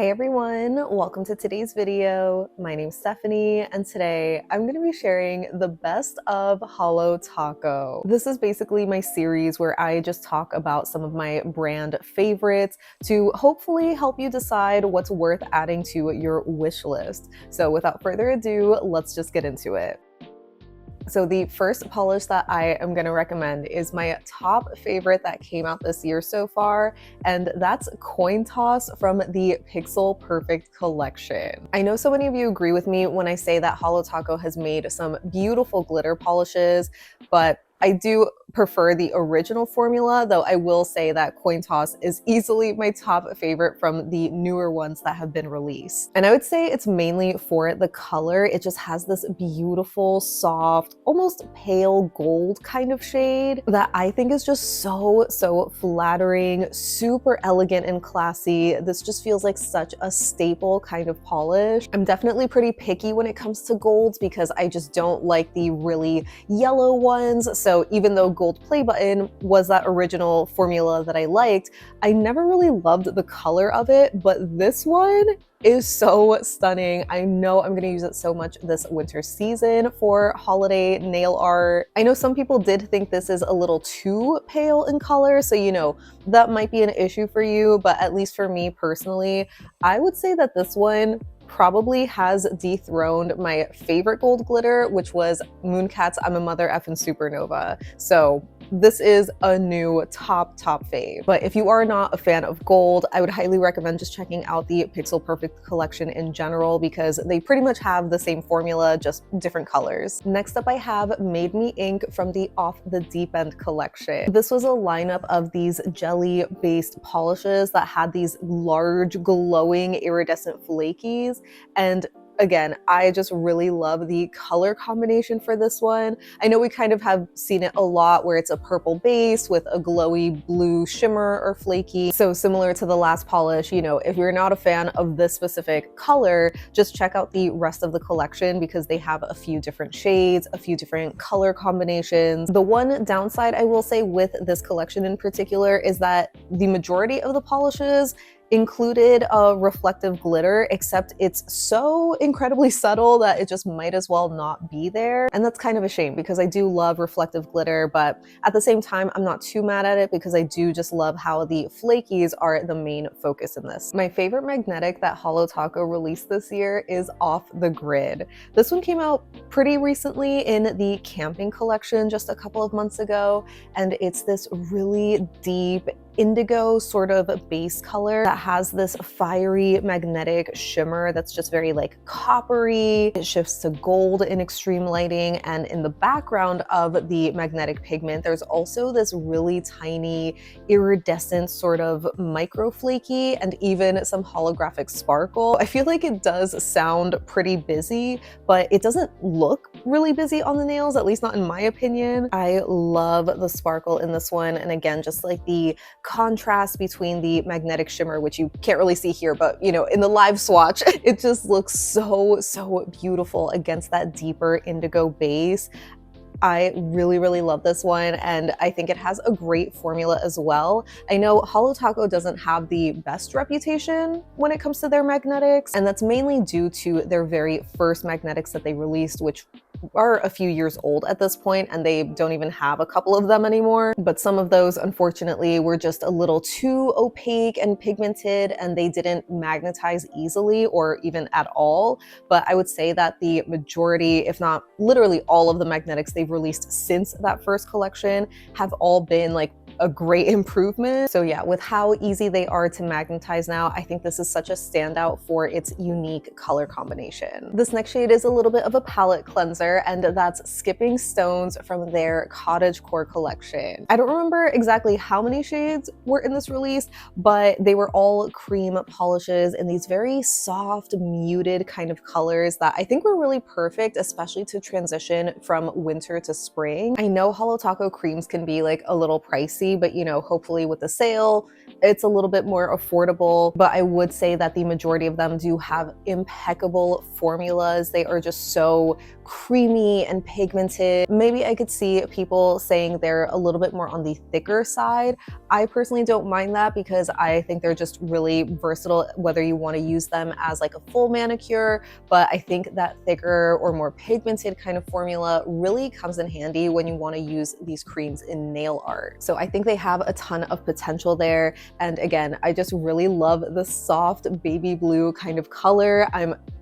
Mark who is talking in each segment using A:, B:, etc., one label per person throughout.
A: Hey everyone, welcome to today's video. My name's Stephanie, and today I'm going to be sharing the best of Holo Taco. This is basically my series where I just talk about some of my brand favorites to hopefully help you decide what's worth adding to your wish list. So without further ado, let's just get into it. So the first polish that I am going to recommend is my top favorite that came out this year so far, and that's Coin Toss from the Pixel Perfect collection. I know so many of you agree with me when I say that Holo Taco has made some beautiful glitter polishes, but I do prefer the original formula, though I will say that Coin Toss is easily my top favorite from the newer ones that have been released. And I would say it's mainly for the color. It just has this beautiful, soft, almost pale gold kind of shade that I think is just so flattering, super elegant and classy. This just feels like such a staple kind of polish. I'm definitely pretty picky when it comes to golds because I just don't like the really yellow ones. So even though Gold Play Button was that original formula that I liked, I never really loved the color of it, but this one is so stunning. I know I'm gonna use it so much this winter season for holiday nail art. I know some people did think this is a little too pale in color, so you know, that might be an issue for you, but at least for me personally, I would say that this one probably has dethroned my favorite gold glitter, which was Mooncat's I'm a Mother Effin' Supernova. So this is a new top fave. But if you are not a fan of gold, I would highly recommend just checking out the Pixel Perfect collection in general because they pretty much have the same formula, just different colors. Next up, I have Made Me Ink from the Off the Deep End collection. This was a lineup of these jelly-based polishes that had these large, glowing, iridescent flakies. And again, I just really love the color combination for this one. I know we kind of have seen it a lot where it's a purple base with a glowy blue shimmer or flaky. So similar to the last polish, you know, if you're not a fan of this specific color, just check out the rest of the collection because they have a few different shades, a few different color combinations. The one downside I will say with this collection in particular is that the majority of the polishes included a reflective glitter, except it's so incredibly subtle that it just might as well not be there. And that's kind of a shame because I do love reflective glitter, but at the same time, I'm not too mad at it because I do just love how the flakies are the main focus in this. My favorite magnetic that Holo Taco released this year is Off the Grid. This one came out pretty recently in the camping collection just a couple of months ago, and it's this really deep indigo sort of base color that has this fiery magnetic shimmer that's just very like coppery. It shifts to gold in extreme lighting, and in the background of the magnetic pigment there's also this really tiny iridescent sort of micro flaky and even some holographic sparkle. I feel like it does sound pretty busy, but it doesn't look really busy on the nails, at least not in my opinion. I love the sparkle in this one, and again, just like the contrast between the magnetic shimmer, which you can't really see here, but you know, in the live swatch, it just looks so beautiful against that deeper indigo base. I really love this one, and I think it has a great formula as well. I know Holo Taco doesn't have the best reputation when it comes to their magnetics, and that's mainly due to their very first magnetics that they released, which are a few years old at this point, and they don't even have a couple of them anymore. But some of those, unfortunately, were just a little too opaque and pigmented, and they didn't magnetize easily or even at all. But I would say that the majority, if not literally all of the magnetics they've released since that first collection have all been like a great improvement. So yeah, with how easy they are to magnetize now, I think this is such a standout for its unique color combination. This next shade is a little bit of a palette cleanser, and that's Skipping Stones from their Cottage Core collection. I don't remember exactly how many shades were in this release, but they were all cream polishes in these very soft, muted kind of colors that I think were really perfect, especially to transition from winter to spring. I know Holo Taco creams can be like a little pricey, pricey, but you know, hopefully with the sale, it's a little bit more affordable. But I would say that the majority of them do have impeccable formulas. They are just so creamy and pigmented. Maybe I could see people saying they're a little bit more on the thicker side. I personally don't mind that because I think they're just really versatile, whether you want to use them as like a full manicure. But I think that thicker or more pigmented kind of formula really comes in handy when you want to use these creams in nail art. So I think they have a ton of potential there. And again, I just really love the soft baby blue kind of color.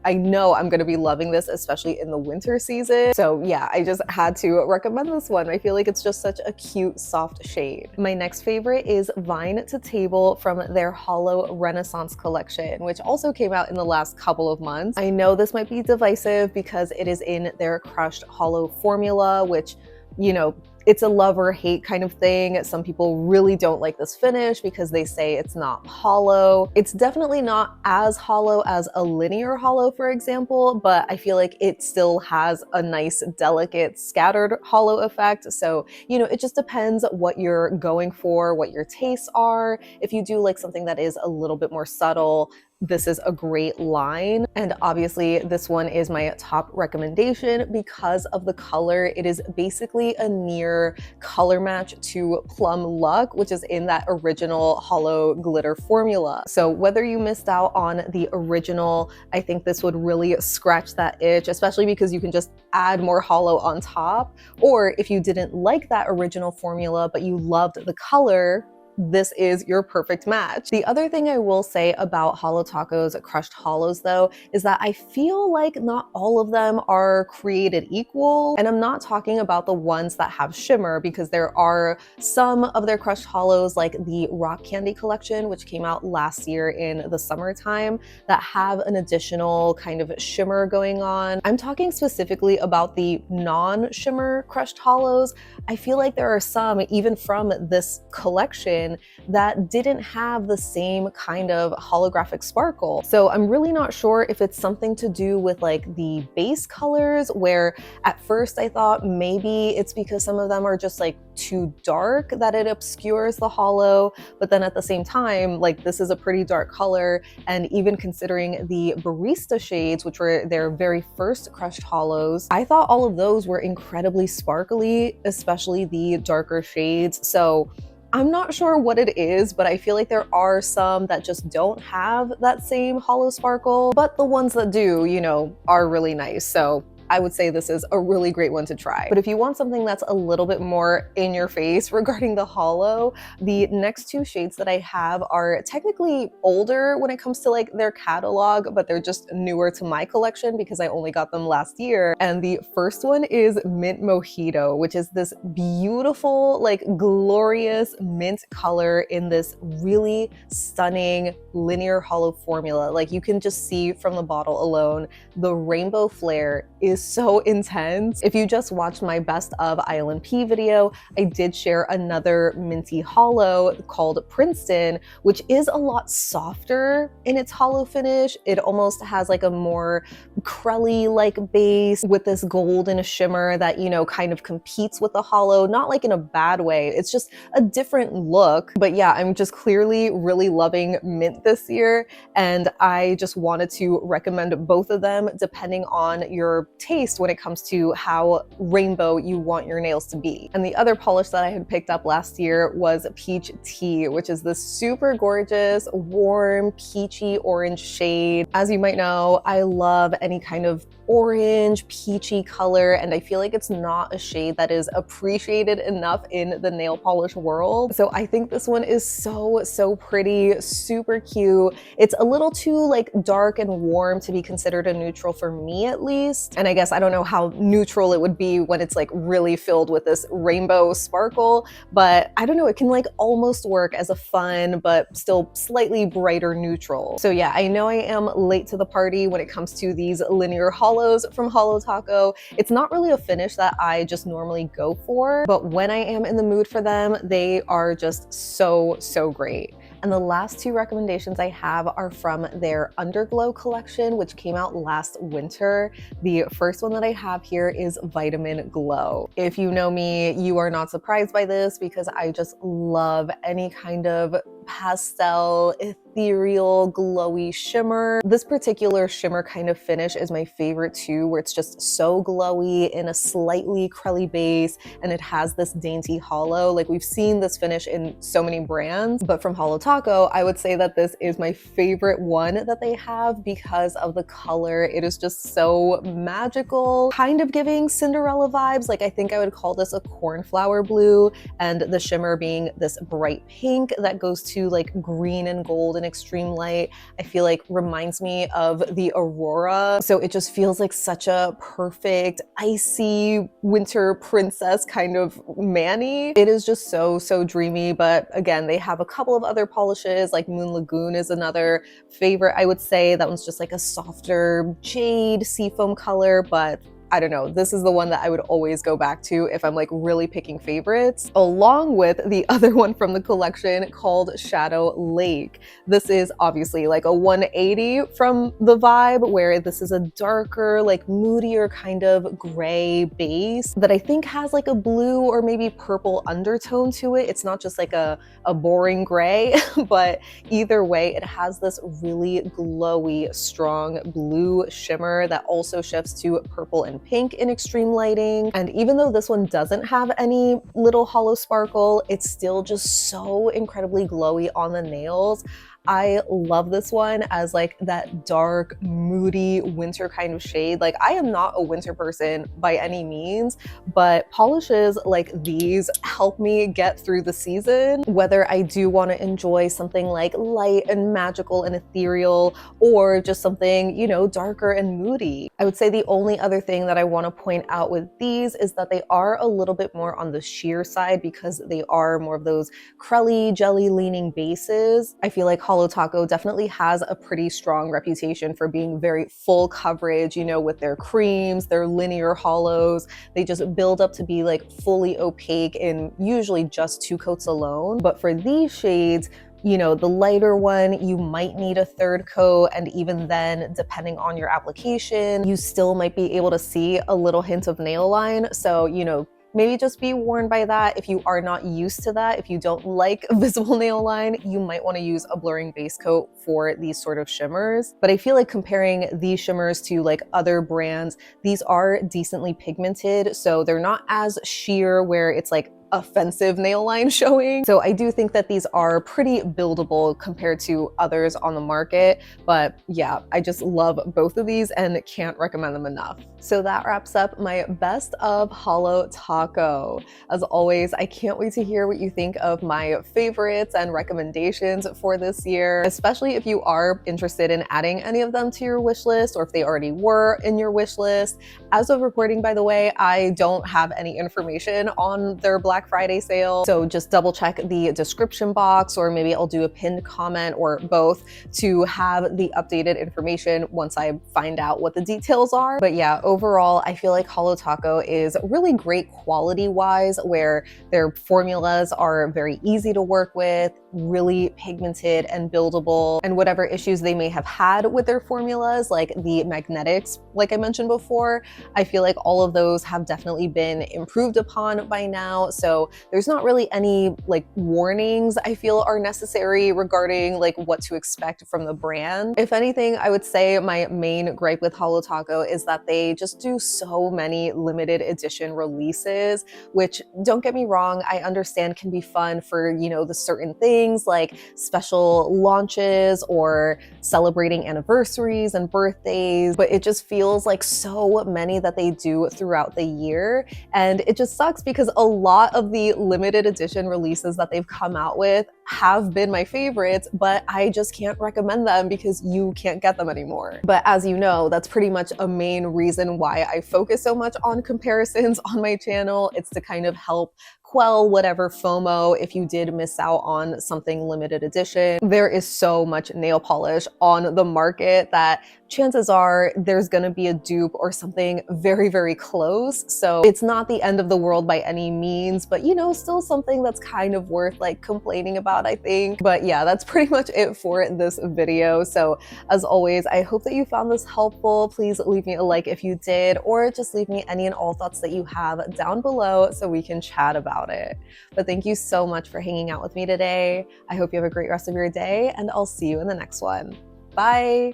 A: I know I'm going to be loving this, especially in the winter season. So yeah, I just had to recommend this one. I feel like it's just such a cute, soft shade. My next favorite is Vine to Table from their Holo Renaissance collection, which also came out in the last couple of months. I know this might be divisive because it is in their crushed Holo formula, which, you know, it's a love or hate kind of thing. Some people really don't like this finish because they say it's not hollow. It's definitely not as hollow as a linear hollow, for example, but I feel like it still has a nice, delicate, scattered hollow effect. So, you know, it just depends what you're going for, what your tastes are. If you do like something that is a little bit more subtle, this is a great line. And obviously this one is my top recommendation because of the color. It is basically a near color match to Plum Luck, which is in that original Holo glitter formula. So whether you missed out on the original, I think this would really scratch that itch, especially because you can just add more Holo on top. Or if you didn't like that original formula, but you loved the color, this is your perfect match. The other thing I will say about Holo Taco's crushed holos though, is that I feel like not all of them are created equal. And I'm not talking about the ones that have shimmer, because there are some of their crushed holos like the Rock Candy collection, which came out last year in the summertime, that have an additional kind of shimmer going on. I'm talking specifically about the non-shimmer crushed holos. I feel like there are some, even from this collection, that didn't have the same kind of holographic sparkle. So I'm really not sure if it's something to do with like the base colors, where at first I thought maybe it's because some of them are just like too dark that it obscures the holo, but then at the same time, like this is a pretty dark color, and even considering the barista shades, which were their very first crushed holos, I thought all of those were incredibly sparkly, especially the darker shades. So I'm not sure what it is, but I feel like there are some that just don't have that same holo sparkle, but the ones that do, you know, are really nice. So I would say this is a really great one to try. But if you want something that's a little bit more in your face regarding the holo, the next two shades that I have are technically older when it comes to like their catalog, but they're just newer to my collection because I only got them last year. And the first one is Mint Mojito, which is this beautiful, like glorious mint color in this really stunning linear holo formula. Like you can just see from the bottle alone, the rainbow flare is so intense. If you just watched my best of ILNP video, I did share another minty holo called Princeton, which is a lot softer in its holo finish. It almost has like a more crelly like base with this golden shimmer that, you know, kind of competes with the holo, not like in a bad way. It's just a different look. But yeah, I'm just clearly really loving mint this year, and I just wanted to recommend both of them depending on your taste when it comes to how rainbow you want your nails to be. And the other polish that I had picked up last year was Peach Tea, which is this super gorgeous, warm, peachy orange shade. As you might know, I love any kind of orange, peachy color, and I feel like it's not a shade that is appreciated enough in the nail polish world. So I think this one is so pretty, super cute. It's a little too like dark and warm to be considered a neutral for me at least. And I guess I don't know how neutral it would be when it's like really filled with this rainbow sparkle, but I don't know, it can like almost work as a fun but still slightly brighter neutral. So yeah, I know I am late to the party when it comes to these linear holos from Holo Taco. It's not really a finish that I just normally go for, but when I am in the mood for them, they are just so great. And And the last two recommendations I have are from their Underglow collection, which came out last winter. The first one that I have here is Vitamin Glow. If you know me, you are not surprised by this because I just love any kind of pastel, ethereal, glowy shimmer. This particular shimmer kind of finish is my favorite too, where it's just so glowy in a slightly crelly base, and it has this dainty hollow. Like, we've seen this finish in so many brands, but from Holo Taco, I would say that this is my favorite one that they have because of the color. It is just so magical, kind of giving Cinderella vibes. Like, I think I would call this a cornflower blue, and the shimmer being this bright pink that goes to like green and gold in extreme light, I feel like reminds me of the Aurora. So it just feels like such a perfect icy winter princess kind of mani. It is just so dreamy. But again, they have a couple of other polishes, like Moon Lagoon is another favorite, I would say. That one's just like a softer jade seafoam color, but I don't know, this is the one that I would always go back to if I'm like really picking favorites, along with the other one from the collection called Shadow Lake. This is obviously like a 180 from the vibe, where this is a darker, like moodier kind of gray base that I think has like a blue or maybe purple undertone to it. It's not just like a boring gray, but either way, it has this really glowy, strong blue shimmer that also shifts to purple and pink in extreme lighting. And even though this one doesn't have any little hollow sparkle, it's still just so incredibly glowy on the nails. I love this one as like that dark, moody winter kind of shade. Like, I am not a winter person by any means, but polishes like these help me get through the season, whether I do want to enjoy something like light and magical and ethereal, or just something, you know, darker and moody. I would say the only other thing that I want to point out with these is that they are a little bit more on the sheer side because they are more of those crelly, jelly leaning bases. I feel like Holo Taco definitely has a pretty strong reputation for being very full coverage, you know, with their creams, their linear hollows. They just build up to be like fully opaque in usually just 2 coats alone. But for these shades, you know, the lighter one, you might need a 3rd coat, and even then, depending on your application, you still might be able to see a little hint of nail line. So, you know, maybe just be warned by that. If you are not used to that, if you don't like a visible nail line, you might want to use a blurring base coat for these sort of shimmers. But I feel like comparing these shimmers to like other brands, these are decently pigmented, so they're not as sheer where it's like offensive nail line showing. So I do think that these are pretty buildable compared to others on the market. But yeah, I just love both of these and can't recommend them enough. So that wraps up my best of Holo Taco. As always, I can't wait to hear what you think of my favorites and recommendations for this year, especially if you are interested in adding any of them to your wish list, or if they already were in your wish list. As of recording, by the way, I don't have any information on their Black Friday sale, so just double check the description box, or maybe I'll do a pinned comment or both to have the updated information once I find out what the details are. But yeah, overall, I feel like Holo Taco is really great quality-wise, where their formulas are very easy to work with, really pigmented and buildable, and whatever issues they may have had with their formulas, like the magnetics, like I mentioned before, I feel like all of those have definitely been improved upon by now. So there's not really any like warnings I feel are necessary regarding like what to expect from the brand. If anything, I would say my main gripe with Holo Taco is that they just do so many limited edition releases, which, don't get me wrong, I understand can be fun for, you know, the certain things like special launches or celebrating anniversaries and birthdays, but it just feels like so many that they do throughout the year. And it just sucks because a lot of the limited edition releases that they've come out with have been my favorites, but I just can't recommend them because you can't get them anymore. But as you know, that's pretty much a main reason why I focus so much on comparisons on my channel. It's to kind of help quell whatever FOMO if you did miss out on something limited edition. There is so much nail polish on the market that chances are there's gonna be a dupe or something very, very close. So it's not the end of the world by any means, but you know, still something that's kind of worth like complaining about, I think. But yeah, that's pretty much it for this video. So as always, I hope that you found this helpful. Please leave me a like if you did, or just leave me any and all thoughts that you have down below so we can chat about it. But thank you so much for hanging out with me today. I hope you have a great rest of your day, and I'll see you in the next one. Bye!